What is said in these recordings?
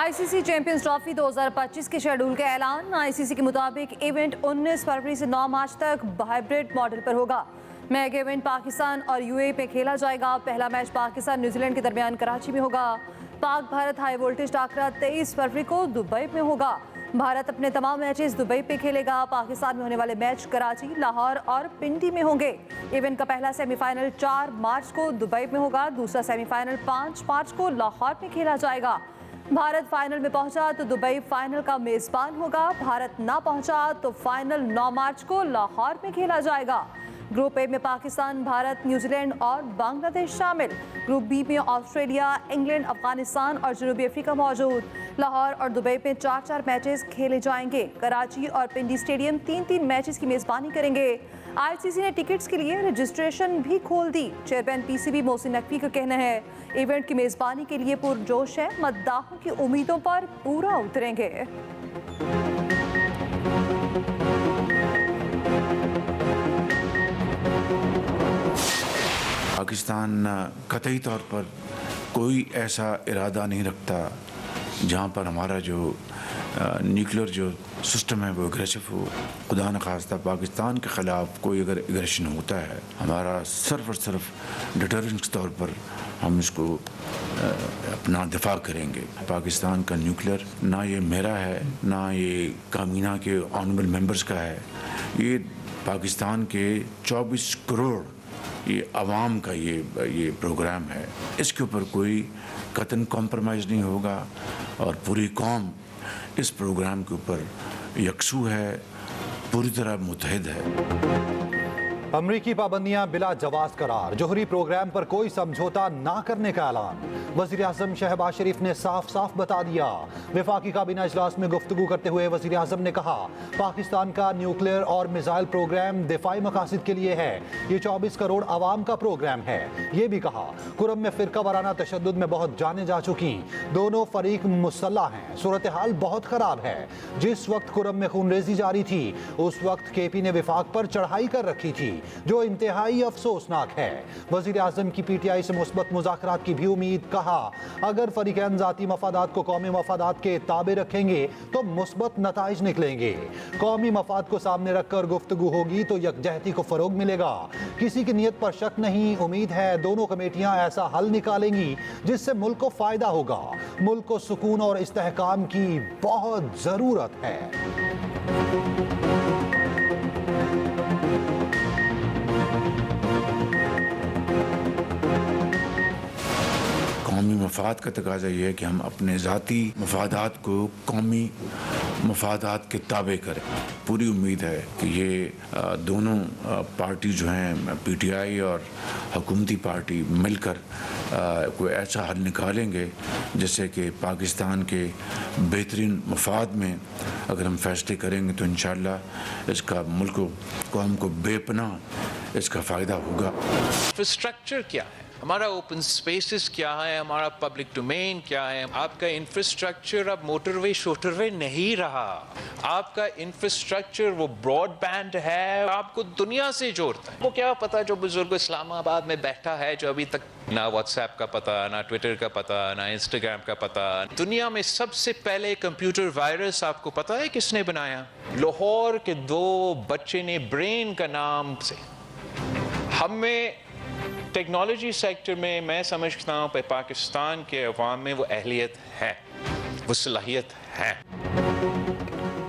ICC champions trophy 2025 के schedule का ऐलान। आईसीसी के मुताबिक इवेंट 19 फरवरी से 9 मार्च तक हाइब्रिड मॉडल पर होगा। मेगा इवेंट पाकिस्तान और यूएई में खेला जाएगा। पहला मैच पाकिस्तान न्यूजीलैंड के दरमियान कराची में होगा। पाक भारत हाई वोल्टेज टाकरा 23 फरवरी को दुबई में होगा। भारत अपने तमाम मैचेस दुबई पे खेलेगा। पाकिस्तान में होने वाले मैच कराची, लाहौर और पिंडी में होंगे। इवेंट का पहला सेमीफाइनल 4 मार्च को दुबई में होगा। दूसरा सेमीफाइनल 5 मार्च को लाहौर में खेला जाएगा। भारत फाइनल में पहुंचा तो दुबई फाइनल का मेजबान होगा। भारत ना पहुंचा तो फाइनल 9 मार्च को लाहौर में खेला जाएगा। ग्रुप ए में पाकिस्तान, भारत, न्यूजीलैंड और बांग्लादेश शामिल। ग्रुप बी में ऑस्ट्रेलिया, इंग्लैंड, अफगानिस्तान और जनूबी अफ्रीका मौजूद। लाहौर और दुबई में 4-4 मैचेस खेले जाएंगे। कराची और पिंडी स्टेडियम 3-3 मैचेस की मेजबानी करेंगे। आईसीसी ने टिकट्स के लिए रजिस्ट्रेशन भी खोल दी। चेयरमैन पीसीबी मोहसिन नकवी का कहना है इवेंट की मेजबानी के लिए पुरजोश है। मद्दाहों की उम्मीदों पर पूरा उतरेंगे। पाकिस्तान कतई तौर पर कोई ऐसा इरादा नहीं रखता जहाँ पर हमारा जो न्यूक्लियर जो सिस्टम है वो एग्रेसिव हो। खुदा न खास्ता पाकिस्तान के ख़िलाफ़ कोई अगर एग्रेशन होता है, हमारा सिर्फ और सिर्फ डिटरेंस के तौर पर हम इसको अपना दिफा करेंगे। पाकिस्तान का न्यूक्लियर ना ये मेरा है, ना ये कामीना के ऑनरेबल मेंबर्स का है। ये पाकिस्तान के 24 करोड़ ये आवाम का ये प्रोग्राम है। इसके ऊपर कोई कतन कॉम्प्रोमाइज़ नहीं होगा और पूरी कौम इस प्रोग्राम के ऊपर यकसू है, पूरी तरह मुतहद है। अमरीकी पाबंदियां बिला जवाज करार। जोहरी प्रोग्राम पर कोई समझौता ना करने का ऐलान। वज़ीर आज़म शहबाज शरीफ ने साफ साफ बता दिया। वफाकी काबीना इजलास में गुफ्तगू करते हुए वज़ीर आज़म ने कहा पाकिस्तान का न्यूक्लियर और मिसाइल प्रोग्राम दिफाई मकासद के लिए है। ये 24 करोड़ आवाम का प्रोग्राम है। ये भी कहा कुरम में फ़िरका वाराना तशद्दुद में बहुत जाने जा चुकी। दोनों फरीक मुसल्लह हैं। सूरत हाल बहुत ख़राब है। जिस वक्त कुरम में खूनरेजी जारी थी उस वक्त केपी ने विफाक पर चढ़ाई कर रखी थी, जो इंतहाई अफसोसनाक है। वज़ीर आज़म की पीटीआई से मुस्बत मुज़ाकरात की भी उम्मीद। कहा अगर फरीक़ैन ज़ाती मफादात को कौमी मफादात के ताबे रखेंगे तो मुस्बत नताइज निकलेंगे। कौमी मफाद को सामने रखकर गुफ्तगू होगी तो यकजहती को फ़रोग मिलेगा। किसी की नीयत पर शक नहीं। उम्मीद है दोनों कमेटियाँ ऐसा हल निकालेंगी जिससे मुल्क को फ़ायदा होगा। मुल्क को सुकून और इस्तेहकाम की बहुत ज़रूरत है। कौमी मफाद का तकाजा ये है कि हम अपने ज़ाती मफादात को कौमी मफादात के ताबे करें। पूरी उम्मीद है कि ये दोनों पार्टी जो हैं, पीटीआई और हुकूमती पार्टी मिलकर कोई ऐसा हल निकालेंगे जिससे कि पाकिस्तान के बेहतरीन मफाद में अगर हम फैसले करेंगे तो इंशाअल्लाह इसका मुल्क को हमको बेपनाह इसका फ़ायदा होगा। इंफ्रास्ट्रक्चर क्या है हमारा, ओपन स्पेसेस क्या है हमारा, पब्लिक डोमेन क्या है। आपका इंफ्रास्ट्रक्चर अब मोटरवे शोटरवे नहीं रहा। आपका इंफ्रास्ट्रक्चर वो ब्रॉडबैंड है, आपको दुनिया से जोड़ता है। वो क्या पता जो बुजुर्ग इस्लामाबाद में बैठा है, जो अभी तक ना व्हाट्सएप का पता, ना ट्विटर का पता, ना इंस्टाग्राम का पता। दुनिया में सबसे पहले कंप्यूटर वायरस आपको पता है किसने बनाया? लाहौर के 2 बच्चे ने ब्रेन का नाम से। हमें टेक्नोलॉजी सेक्टर में मैं समझता हूँ पाकिस्तान के अवाम में वो अहलियत है, वो सलाहियत है।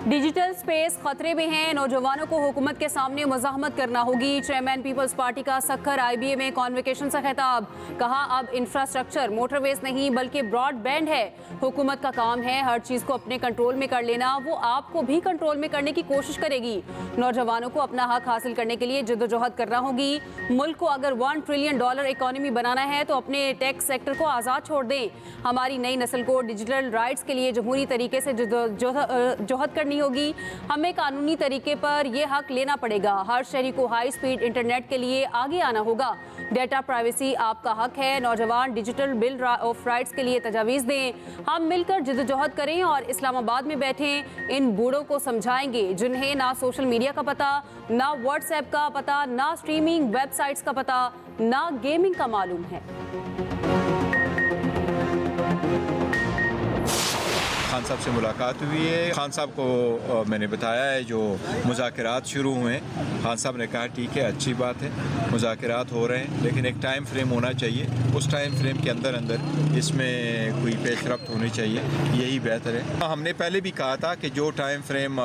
डिजिटल स्पेस खतरे में है। नौजवानों को हुकूमत के सामने मुज़ाहमत करना होगी। चेयरमैन पीपल्स पार्टी का सक्खर IBA में कॉन्वोकेशन से खिताब। कहा अब इंफ्रास्ट्रक्चर मोटरवेज नहीं बल्कि ब्रॉडबैंड है। हुकूमत का काम है हर चीज़ को अपने कंट्रोल में कर लेना। वो आपको भी कंट्रोल में करने की कोशिश करेगी। नौजवानों को अपना हक हासिल करने के लिए जद्दोजहद करना होगी। मुल्क को अगर $1 ट्रिलियन इकॉनमी बनाना है तो अपने टैक्स सेक्टर को आज़ाद छोड़ दें। हमारी नई नस्ल को डिजिटल राइट्स के लिए जमहूरी तरीके से जद्दोजहद करनी होगी। हमें कानूनी तरीके पर यह हक लेना पड़ेगा। हर शहरी को हाई स्पीड इंटरनेट के लिए आगे आना होगा। डेटा प्राइवेसी आपका हक है। नौजवान डिजिटल बिल ऑफ राइट्स के लिए तजावीज़ दें। हम मिलकर जद्दोजहद करें और इस्लामाबाद में बैठें। इन बूढ़ों को समझाएंगे जिन्हें ना सोशल मीडिया का पता, ना व्हाट्सएप का पता, ना स्ट्रीमिंग वेबसाइट्स का पता, ना गेमिंग का मालूम है। खान साहब से मुलाकात हुई है। खान साहब को मैंने बताया है जो मुज़ाकरात शुरू हुए हैं, खान साहब ने कहा ठीक है, अच्छी बात है, मुज़ाकरात हो रहे हैं, लेकिन एक टाइम फ्रेम होना चाहिए, उस टाइम फ्रेम के अंदर अंदर इसमें कोई पेशरफ्त होनी चाहिए, यही बेहतर है। हमने पहले भी कहा था कि जो टाइम फ्रेम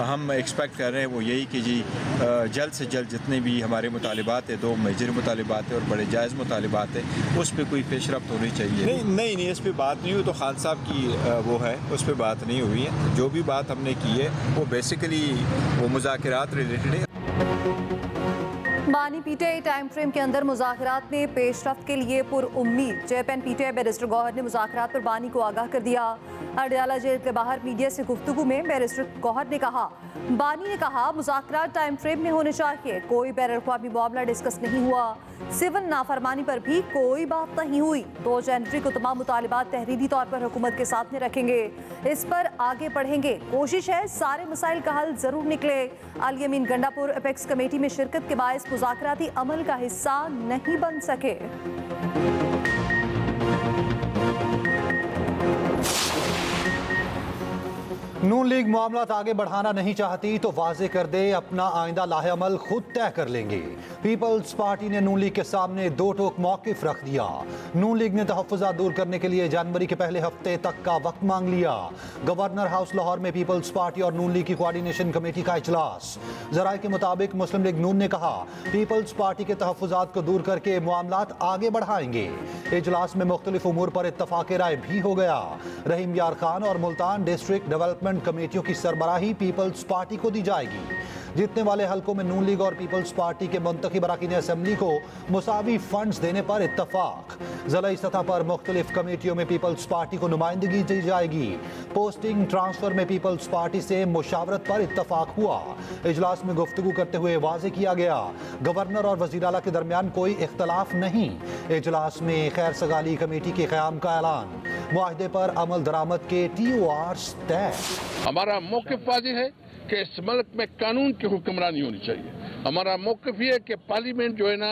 हम एक्सपेक्ट कर रहे हैं वो यही कि जी जल्द से जल्द जितने भी हमारे मुतालिबात है, 2 मेजर मुतालिबात है और बड़े जायज़ मुतालिबात है, उस पर कोई पेशरफ्त होनी चाहिए। नहीं इस पर बात नहीं हुई, तो खान साहब की वो है, उस पर बात नहीं हुई है। जो भी बात हमने की है वो बेसिकली वो मुज़ाकरात रिलेटेड है। बानी पीटीआई टाइम फ्रेम के अंदर मुज़ाकरात में पेशरफ्त के लिए पुरउम्मीद। चेयरमैन पीटीआई बैरिस्टर गौहर ने मुज़ाकरात पर बानी को आगाह कर दिया। अडयाला जेल के बाहर मीडिया से गुफ्तगू में बैरिस्टर गौहर ने कहा, बानी ने कहा मुज़ाकरात टाइम फ्रेम में होने चाहिए, कोई बैनुल-अक़वामी मामला डिस्कस नहीं हुआ, सिविल नाफरमानी पर भी कोई बात नहीं हुई। 2 जनवरी को तमाम मुतालिबात तहरीरी तौर पर हुकूमत के साथ में रखेंगे, इस पर आगे बढ़ेंगे, कोशिश है सारे मसाइल का हल जरूर निकले। अल यमीन गंडापुर अपेक्स कमेटी में शिरकत के बायस मुज़ाकराती अमल का हिस्सा नहीं बन सके। नून लीग मामलात आगे बढ़ाना नहीं चाहती तो वाजे कर दे, अपना आइंदा लाहेअमल खुद तय कर लेंगे। पीपल्स पार्टी ने नून लीग के सामने 2 टोक मौकिफ रख दिया। नून लीग ने तहफ़्फ़ुज़ात दूर करने के लिए जनवरी के पहले हफ्ते तक का वक्त मांग लिया। गवर्नर हाउस लाहौर में पीपल्स पार्टी और नून लीग की कोऑर्डिनेशन कमेटी का इजलास। ज़राए के मुताबिक मुस्लिम लीग नून ने कहा पीपल्स पार्टी के तहफ़्फ़ुज़ात को दूर करके मामलात आगे बढ़ाएंगे। इजलास में मुख्तलिफ उमूर पर इत्तफ़ाक़ राय भी हो गया। रहीम यार खान और मुल्तान डिस्ट्रिक्ट डेवलपमेंट कमेटियों की सरबराही पीपल्स पार्टी को दी जाएगी। जीतने वाले हलकों में नून लीग और पीपल्स पार्टी के मुंतखब अरकान असेंबली को मुसावी फंड्स देने पर इत्तफाक। ज़िलाई सतह पर मुख्तलिफ कमेटियों में पीपल्स पार्टी को नुमाइंदगी दी जाएगी। पोस्टिंग ट्रांसफर में पीपल्स पार्टी से मुशावरत पर इत्तफाक हुआ। इजलास में गुफ्तगू करते हुए वाज़े किया गया गवर्नर और वज़ीर आला के दरमियान कोई इख्तलाफ नहीं। इजलास में खैर सगाली कमेटी के क़याम का ऐलान। मुआहदे पर अमल दरामद के TORs तय। हमारा मौक़िफ़ वाज़ेह है कि इस मुल्क में कानून की हुक्मरानी होनी चाहिए। हमारा मौक़िफ़ ये है कि पार्लियामेंट जो है ना,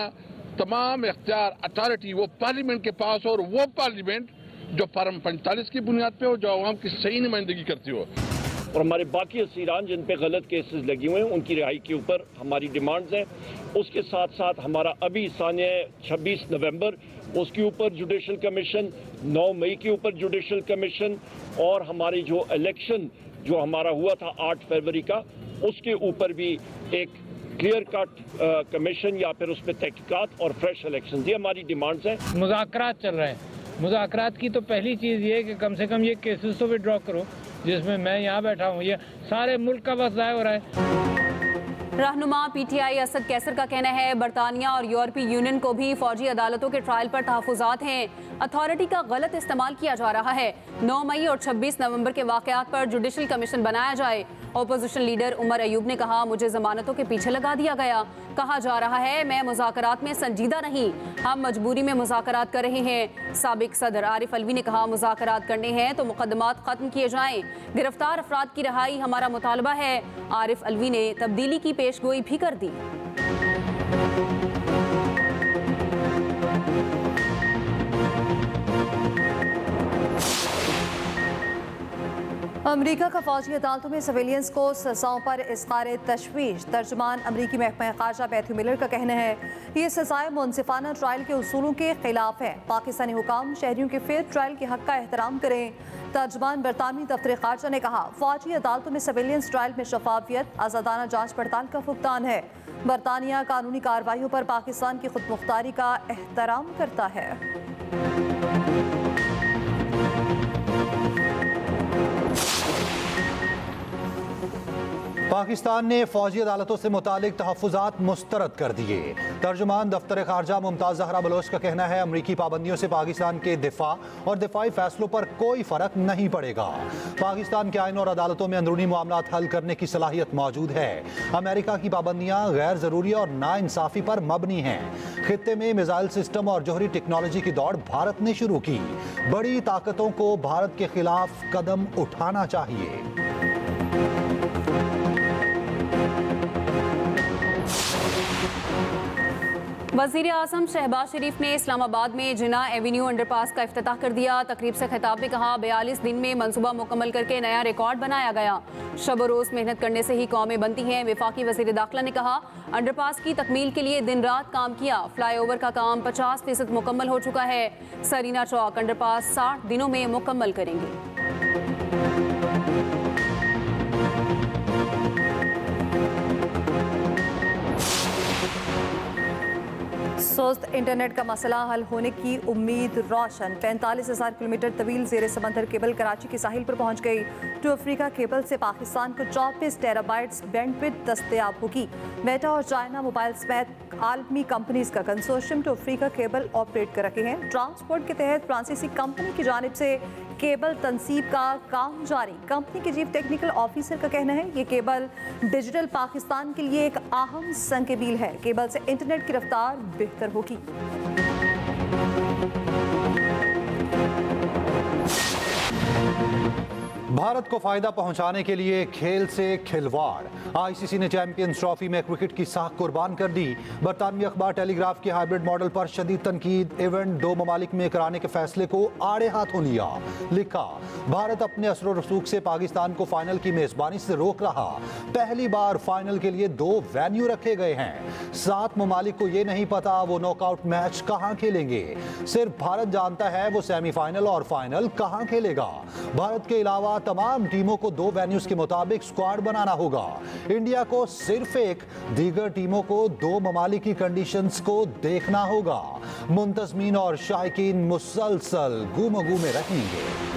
तमाम इख्तियार अथॉरिटी वो पार्लियामेंट के पास हो, और वो पार्लियामेंट जो फार्म 45 की बुनियाद पे हो, जो अवाम की सही नुमाइंदगी करती हो। और हमारे बाकी असीरान जिन पे गलत केसेस लगे हुए हैं उनकी रिहाई के ऊपर हमारी डिमांड्स हैं। उसके साथ साथ हमारा अभी साने 26 नवंबर उसके ऊपर जुडिशल कमीशन, 9 मई के ऊपर जुडिशल कमीशन, और हमारी जो इलेक्शन जो हमारा हुआ था 8 फरवरी का, उसके ऊपर भी एक क्लियर कट कमीशन या फिर उस पर तहकीकात और फ्रेश इलेक्शन, ये हमारी डिमांड्स हैं। मुज़ाकरात चल रहे हैं। मुज़ाकरात की तो पहली चीज़ ये है कि कम से कम ये केसेस तो विड्रॉ करो, जिसमें मैं यहाँ बैठा हूँ, ये सारे मुल्क का वक्त ज़ाया हो रहा है। रहनुमा पीटीआई असद कैसर का कहना है बरतानिया और यूरोपीय यूनियन को भी फौजी अदालतों के ट्रायल पर तहफ़्फ़ुज़ात हैं, अथॉरिटी का गलत इस्तेमाल किया जा रहा है। 9 मई और 26 नवंबर के वाक़यात पर जुडिशल कमीशन बनाया जाए। अपोजिशन लीडर उमर अयूब ने कहा मुझे जमानतों के पीछे लगा दिया गया। कहा जा रहा है मैं मुज़ाकरात में संजीदा नहीं, हम मजबूरी में मुज़ाकरात कर रहे हैं। साबिक सदर आरिफ अलवी ने कहा मुज़ाकरात करने हैं तो मुकदमात ख़त्म किए जाएं, गिरफ्तार अफराद की रिहाई हमारा मुतालबा है। आरिफ अलवी ने तब्दीली की पेशगोई भी कर दी। अमेरिका का फौजी अदालतों में सिविलियंस को सजाओं पर इज़हार तशवीश। तर्जुमान अमरीकी महकमा ख़ारजा मैथ्यू मिलर का कहना है ये सजाएं मुनसिफाना ट्रायल के उसूलों के खिलाफ है। पाकिस्तानी हुकाम शहरियों के फेयर ट्रायल के हक़ का एहतराम करें। तर्जुमान बरतानवी दफ्तर ख़ारजा ने कहा फौजी अदालतों में सिविलियंस ट्रायल में शफाफियत, आज़ादाना जाँच पड़ताल का फुकदान है। बरतानिया कानूनी कार्रवाइयों पर पाकिस्तान की खुद मुख्तारी का एहतराम करता है। पाकिस्तान ने फौजी अदालतों से मुतालिक तहफ़्फ़ुज़ात मुस्तरद कर दिए। तर्जुमान दफ्तर ख़ारजा मुमताज़ ज़हरा बलोच का कहना है अमरीकी पाबंदियों से पाकिस्तान के दिफा और दिफाई फ़ैसलों पर कोई फ़र्क नहीं पड़ेगा। पाकिस्तान के आइन और अदालतों में अंदरूनी मामलात हल करने की सलाहियत मौजूद है। अमेरिका की पाबंदियाँ गैर ज़रूरी और नाइंसाफ़ी पर मबनी हैं। खित्ते में मिसाइल सिस्टम और जोहरी टेक्नोलॉजी की दौड़ भारत ने शुरू की। बड़ी ताकतों को भारत के खिलाफ कदम उठाना चाहिए। वज़ीर आज़म शहबाज शरीफ ने इस्लामाबाद में जिना एवेन्यू अंडरपास का इफ्तिताह कर दिया। तकरीब से खिताब में कहा, 42 दिन में मंसूबा मुकम्मल करके नया रिकॉर्ड बनाया गया। शब रोज़ मेहनत करने से ही कौमें बनती हैं। वफाकी वज़ीर दाखिला ने कहा, अंडरपास की तकमील के लिए दिन रात काम किया। फ्लाईओवर का काम 50% मुकम्मल हो चुका है। सरीना चौक अंडरपास 60 दिनों में मुकम्मल करेंगे। सुस्त इंटरनेट का मसला हल होने की उम्मीद रोशन। 45,000 किलोमीटर तवील जेर समंदर केबल कराची के साहिल पर पहुंच गई। टू अफ्रीका केबल से पाकिस्तान को 24 टेराबाइट्स बैंडविड्थ दस्तयाब होगी। मेटा और चाइना मोबाइल समेत आलमी कंपनीज का consortium two Africa cable operate कर रहे हैं। ट्रांसपोर्ट के तहत फ्रांसीसी कंपनी की जानिब से केबल तनसीब का काम जारी। कंपनी के चीफ टेक्निकल ऑफिसर का कहना है, ये केबल डिजिटल पाकिस्तान के लिए एक अहम संग-ए-मील है। केबल से इंटरनेट की रफ्तार बेहतर होगी। भारत को फायदा पहुंचाने के लिए खेल से खिलवाड़। आईसीसी ने चैंपियंस ट्रॉफी में क्रिकेट की साख कुर्बान कर दी। बरतानवी अखबार टेलीग्राफ के हाइब्रिड मॉडल पर शदीद तनकीद। इवेंट 2 ममालिक में कराने के फैसले को आड़े हाथों लिया। लिखा, भारत अपने असर रसूख से पाकिस्तान को फाइनल की मेजबानी से रोक रहा। पहली बार फाइनल के लिए 2 वेन्यू रखे गए हैं। 7 ममालिक को ये नहीं पता वो नॉकआउट मैच कहां खेलेंगे। सिर्फ भारत जानता है वो सेमीफाइनल और फाइनल कहां खेलेगा। भारत के अलावा तमाम टीमों को 2 वेन्यूज के मुताबिक स्क्वाड बनाना होगा। इंडिया को सिर्फ एक, दीगर टीमों को 2 ममालिक की कंडीशंस को देखना होगा। मुंतजमीन और शायकीन मुसलसल गुमगू में रहेंगे।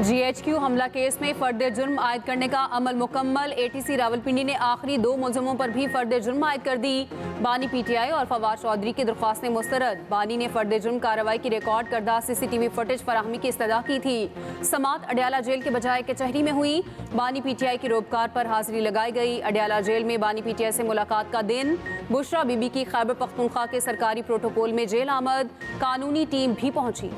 GHQ हमला केस में फर्द जुर्म आयद करने का अमल मुकम्मल। ATC रावलपिंडी ने आखिरी 2 मुलजमों पर भी फर्द जुर्म आयद कर दी। बानी PTI और फवाद चौधरी की दरख्वास्तें मुस्तरद। बानी ने फर्द जुर्म कार्रवाई की रिकॉर्ड करदा CCTV फुटेज फराहमी की इस्तदा की थी। समात अडयाला जेल के बजाय कचहरी में हुई। बानी PTI की रोबकार पर हाजिरी लगाई गई। अडयाला जेल में बानी PTI से मुलाकात का दिन। बुशरा बीबी की खैबर पख्तूनख्वा के सरकारी प्रोटोकॉल में जेल आमद। कानूनी टीम भी पहुंची।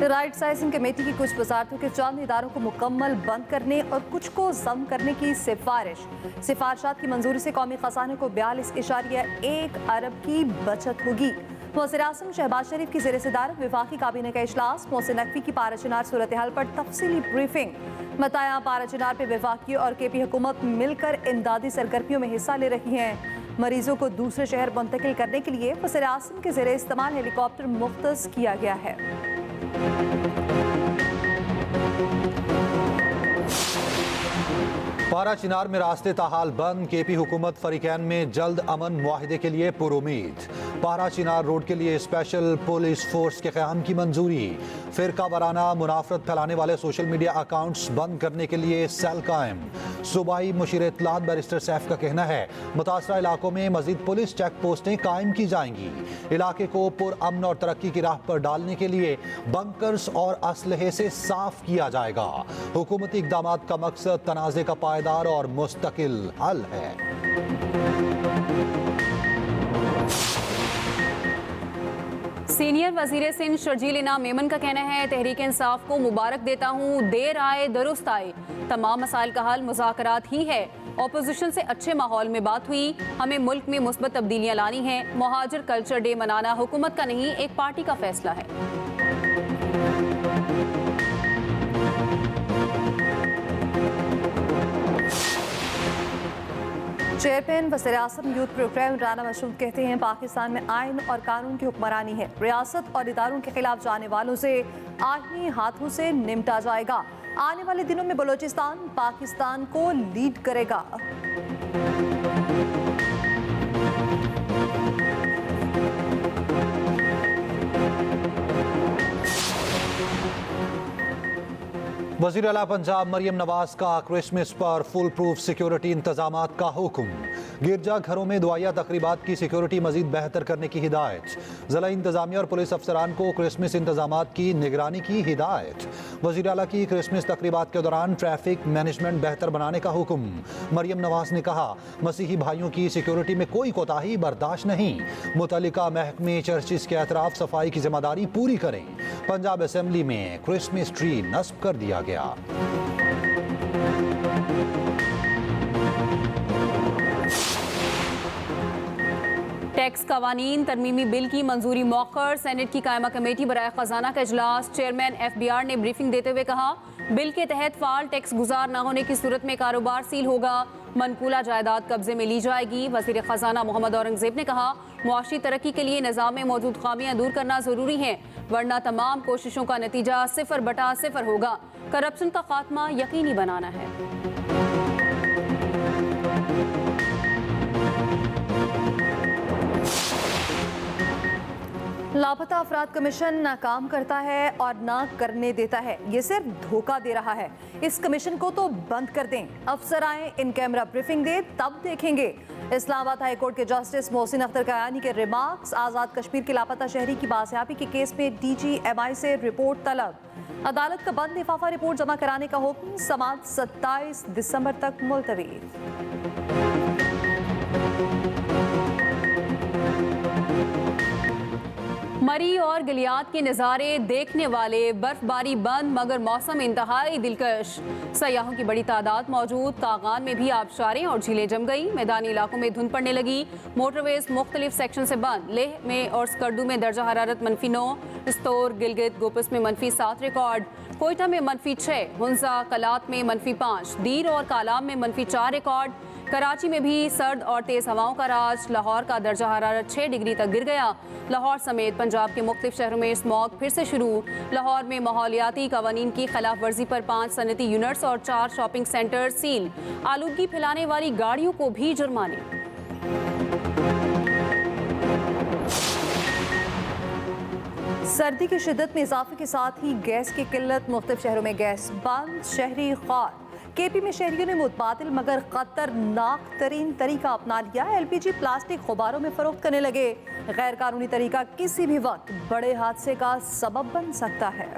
राइट साइजिंग कमेटी की कुछ वजारतों के चंद इदारों को मुकम्मल बंद करने और कुछ को जम करने की सिफारिशात की मंजूरी से कौमी खजाने को 42.1 अरब की बचत होगी। वज़ीर आज़म शहबाज शरीफ की ज़ेर सदारत वफाकी काबीना का इजलास। मोहसिन नकवी की पाराचीनार सूरत हाल पर तफसीली ब्रीफिंग। बताया, पाराचीनार पर वफाकी और KP हुकूमत मिलकर इमदादी सरगर्मियों में हिस्सा ले रही हैं। मरीजों को दूसरे शहर मुंतकिल करने के लिए वज़ीर आज़म के ज़ेर इस्तेमाल हेलीकॉप्टर मुख्तस किया गया है। पाराचीनार में रास्ते ताहाल बंद। KP हुकूमत फरीकैन में जल्द अमन मुआहिदे के लिए पुरुमीद। पाराचीनार रोड के लिए स्पेशल पुलिस फोर्स के क़याम की मंजूरी। फिरका वाराना मुनाफरत फैलाने वाले सोशल मीडिया अकाउंट्स बंद करने के लिए सेल कायम। सूबाई मुशीर इत्तलात बैरिस्टर सैफ का कहना है, मुतासरा इलाकों में मजीद पुलिस चेक पोस्टें कायम की जाएंगी। इलाके को पुरअमन और तरक्की की राह पर डालने के लिए बंकर्स और असलहे से साफ किया जाएगा। हुकूमती इक़दामात का मकसद तनाज़े का पायदार और मुस्तकिल हल है। सीनियर वजीर सिंध शर्जील इनाम मेमन का कहना है, तहरीक इंसाफ को मुबारक देता हूँ। देर आए दुरुस्त आए। तमाम मसाइल का हल मुज़ाकरात ही है। ऑपोजिशन से अच्छे माहौल में बात हुई। हमें मुल्क में मुस्बत तब्दीलियाँ लानी हैं। मुहाजिर कल्चर डे मनाना हुकूमत का नहीं, एक पार्टी का फैसला है। चेयरमैन वज़ीर आज़म यूथ प्रोग्राम राना मशरूद कहते हैं, पाकिस्तान में आइन और कानून की हुक्मरानी है। रियासत और इदारों के खिलाफ जाने वालों से आईनी हाथों से निपटा जाएगा। आने वाले दिनों में बलोचिस्तान पाकिस्तान को लीड करेगा। वज़ीर आला पंजाब मरियम नवाज का क्रिसमस पर फुल प्रूफ सिक्योरिटी इंतजामात का हुक्म। गिरजा घरों में दुआया तकरीबात की सिक्योरिटी मजीद बेहतर करने की हिदायत। ज़िला इंतजामिया और पुलिस अफसरान को क्रिसमस इंतजामात की निगरानी की हिदायत। वज़ीर आला की क्रिसमस तकरीबात के दौरान ट्रैफिक मैनेजमेंट बेहतर बनाने का हुक्म। मरियम नवाज ने कहा, मसीही भाइयों की सिक्योरिटी में कोई कोताही बर्दाश्त नहीं। मुतल्लिका महकमे चर्चिस के अतराफ सफाई की जिम्मेदारी पूरी करें। पंजाब असेंबली में क्रिसमस ट्री नस्ब कर दिया गया। टैक्स कवानीन तरमीमी बिल की मंजूरी मौखर। सेनेट की कायमा कमेटी बराए खजाना का इजलास। चेयरमैन FBR ने ब्रीफिंग देते हुए कहा, बिल के तहत फाल टैक्स गुजार न होने की सूरत में कारोबार सील होगा, मनकूला जायदाद कब्जे में ली जाएगी। वजीर खजाना मोहम्मद औरंगजेब ने कहा, मुआशी तरक्की के लिए निज़ाम में मौजूद खामियां दूर करना जरूरी है, वरना तमाम कोशिशों का नतीजा 0/0 होगा। करप्शन का खात्मा यकीनी बनाना है। लापता अफराद कमीशन नाकाम करता है और ना करने देता है, ये सिर्फ धोखा दे रहा है। इस कमीशन को तो बंद कर दें। अफसर आए, इन कैमरा ब्रीफिंग दे, तब देखेंगे। इस्लामाबाद हाई कोर्ट के जस्टिस मोहसिन अख्तर कयानी के रिमार्क्स। आज़ाद कश्मीर के लापता शहरी की बाजियाबी के केस में DG MI से रिपोर्ट तलब। अदालत का बंद लिफाफा रिपोर्ट जमा कराने का हुक्म। समाअत 27 दिसंबर तक मुलतवी। मरी और गिलियाद के नज़ारे देखने वाले, बर्फबारी बंद मगर मौसम इंतहाई दिलकश। सयाहों की बड़ी तादाद मौजूद। कागान में भी आबशारें और झीलें जम गई। मैदानी इलाकों में धुंध पड़ने लगी। मोटरवेज मुख्तलिफ सेक्शन से बंद। लेह में और स्कर्दू में दर्जा हरारत -9, स्तोर गिलगित गोपस में -7 रिकॉर्ड, कोयटा में -6, हुंजा कलात में -5, दीर और कालाम में -4 रिकॉर्ड। कराची में भी सर्द और तेज हवाओं का राज। लाहौर का दर्जा हरारत 6 डिग्री तक गिर गया। लाहौर समेत पंजाब के मुख्तलिफ शहरों में स्मॉग फिर से शुरू। लाहौर में माहौलियाती कवानीन की खिलाफ वर्जी पर 5 सनती यूनिट्स और 4 शॉपिंग सेंटर सील। आलूदगी फैलाने वाली गाड़ियों को भी जुर्माने। सर्दी की शिद्दत में इजाफे के साथ ही गैस की किल्लत। मुख्तलिफ शहरों में गैस बंद। शहरी खार। KP में शहरियों ने मुतबादिल मगर खतरनाक तरीन तरीका अपना लिया। LPG प्लास्टिक खुबारों में फरोख्त करने लगे। गैर कानूनी तरीका किसी भी वक्त बड़े हादसे का सबब बन सकता है।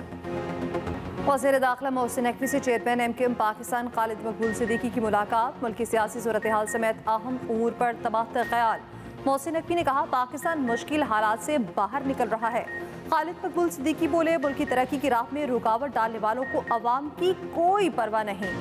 वज़ीर दाखिला मोहसिन नकवी से चेयरमैन MKM पाकिस्तान खालिद मकबूल सिद्दीकी की मुलाकात। मुल्की सियासी सूरत हाल समेत अहम उमूर पर तबादला ख्याल। मोहसिन नकवी ने कहा, पाकिस्तान मुश्किल हालात से बाहर निकल रहा है। खालिद मकबूल सिद्दीकी बोले, मुल्क की तरक्की की राह में रुकावट डालने वालों को अवाम की कोई परवाह नहीं।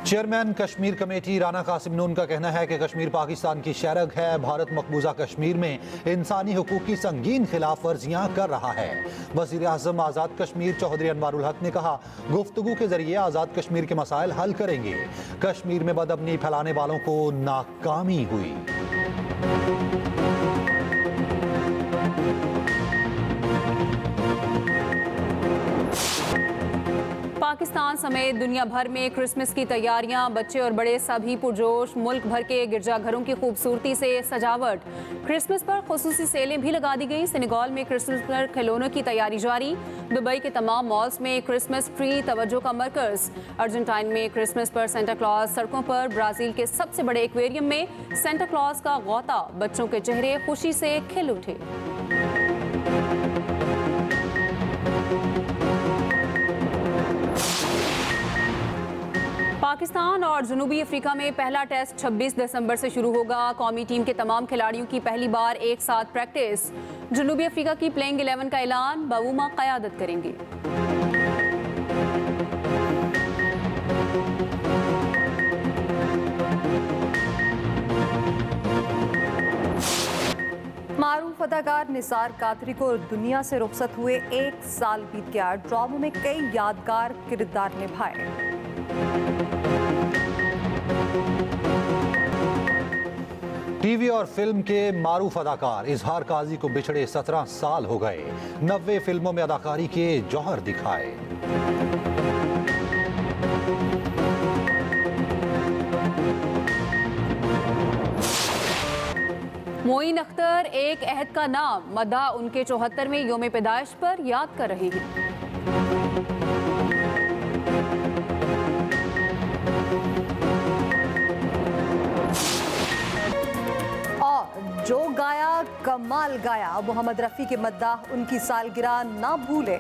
चेयरमैन कश्मीर कमेटी राना कासिम नून का कहना है कि कश्मीर पाकिस्तान की शरग है। भारत मकबूजा कश्मीर में इंसानी हुकूक की संगीन खिलाफ वर्जियां कर रहा है। वज़ीर आज़म आज़ाद कश्मीर चौधरी अनवारुल हक ने कहा, गुफ्तगू के जरिए आज़ाद कश्मीर के मसाइल हल करेंगे। कश्मीर में बदअमनी फैलाने वालों को नाकामी हुई। पाकिस्तान समेत दुनिया भर में क्रिसमस की तैयारियां। बच्चे और बड़े सभी पुरजोश। मुल्क भर के गिरजाघरों की खूबसूरती से सजावट। क्रिसमस पर खुसूसी सेलें भी लगा दी गई। सेनेगल में क्रिसमस पर खिलौनों की तैयारी जारी। दुबई के तमाम मॉल्स में क्रिसमस ट्री तवज्जो का मरकज। अर्जेंटाइन में क्रिसमस पर सेंटा क्लॉज सड़कों पर। ब्राजील के सबसे बड़े एक्वेरियम में सेंटा क्लॉज का गौता। बच्चों के चेहरे खुशी से खिल उठे। पाकिस्तान और जनूबी अफ्रीका में पहला टेस्ट 26 दिसंबर से शुरू होगा। कौमी टीम के तमाम खिलाड़ियों की पहली बार एक साथ प्रैक्टिस। जनूबी अफ्रीका की प्लेइंग 11 का ऐलान। बावूमा क़यादत करेंगे। मारूफ अदाकार निसार कादरी को दुनिया से रुखसत हुए 1 साल बीत गया। ड्रामों में कई यादगार किरदार निभाए। टीवी और फिल्म के मारूफ अदाकार इजहार काजी को बिछड़े 17 साल हो गए। 90 फिल्मों में अदाकारी के जौहर दिखाए। मोइन अख्तर एक अहद का नाम। मदा उनके 74वें योम पैदाइश पर याद कर रहे हैं। जो गाया कमाल गाया, मोहम्मद रफ़ी के मद्दाह उनकी सालगिरह ना भूले।